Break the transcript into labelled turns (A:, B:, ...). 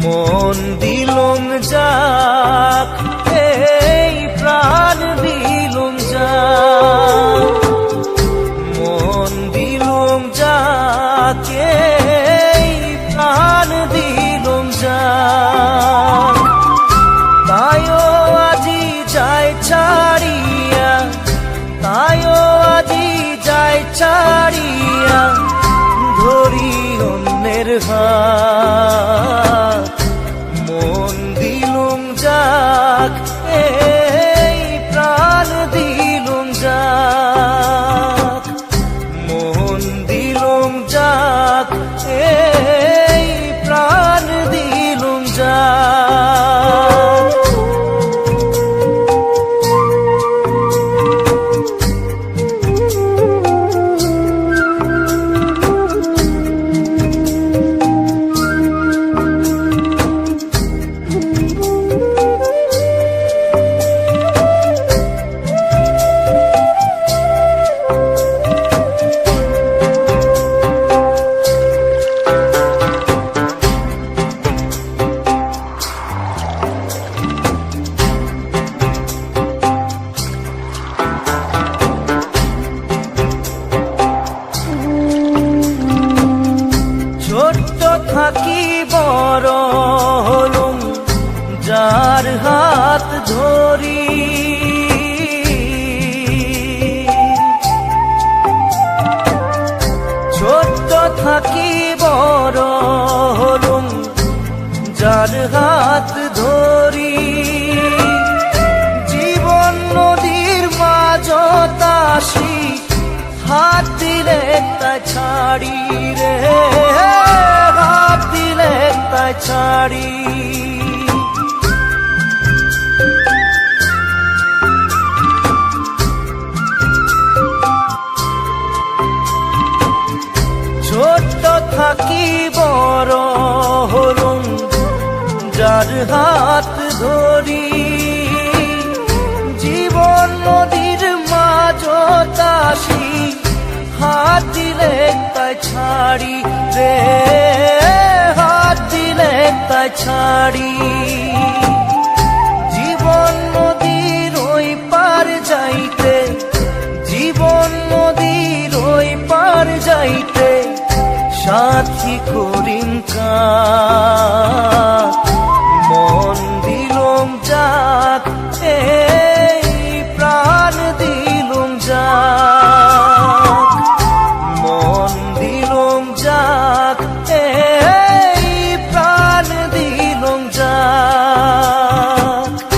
A: মন দিলুম যাক, এই প্রাণ দিলুম যাক, মন দিলুম যাক, এই প্রাণ দিলুম যাক। তাইও আজি যায় ছাড়িয়া, তাইও আজি যায় ছাড়িয়া, ধরি অন্যের হাত। মন দিলুম যাক, এই প্রাণ দিলুম যাক, মন দিলুম যাক, এই প্রাণ দিলুম যাক। ছোট্ট থাকি বড় হলুম যার হাত ধরি, ছোট্ট থাকি বড় হলুম যার হাত ধরি। জীবন নদীর মাঝত আসি, হাত দিলে তাই ছাড়ি রে, হাত দিলে তাই ছাড়ি। ছোট্ট থাকি বড় হলুম যার হাত ধরি। জীবন নদীর মাঝত আসি, হাত দিলে তাই ছাড়ি রে, হাত দিলে তাই ছাড়ি। জীবন নদীর ওই পার যাইতে, জীবন নদীর ওই পার যাইতে, সাথী করিম কাক। মন দিলুম যাক,